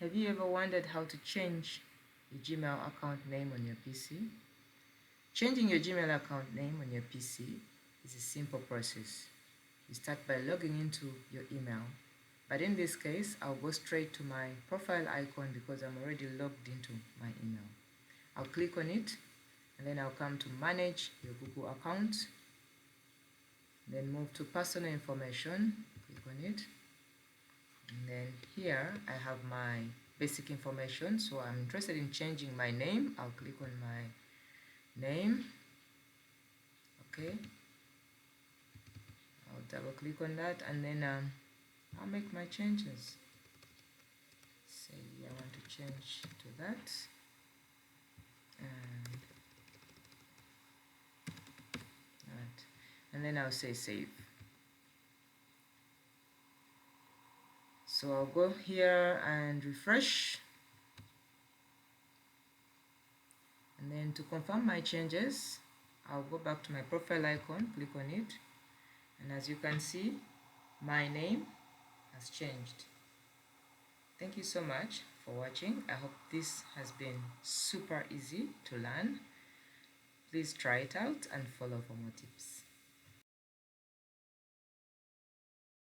Have you ever wondered how to change your Gmail account name on your PC? Changing your Gmail account name on your PC is a simple process. You start by logging into your email. But in this case, I'll go straight to my profile icon because I'm already logged into my email. I'll click on it and then I'll come to manage your Google account. Then move to personal information, click on it. And then here I have my basic information, so I'm interested in changing my name. I'll click on my name. Okay, I'll double click on that and then I'll make my changes. Say I want to change to that, and then I'll say save. So I'll go here and refresh, and then to confirm my changes I'll go back to my profile icon, click on it, and as you can see my name has changed. Thank you so much for watching. I hope this has been super easy to learn. Please try it out and follow for more tips.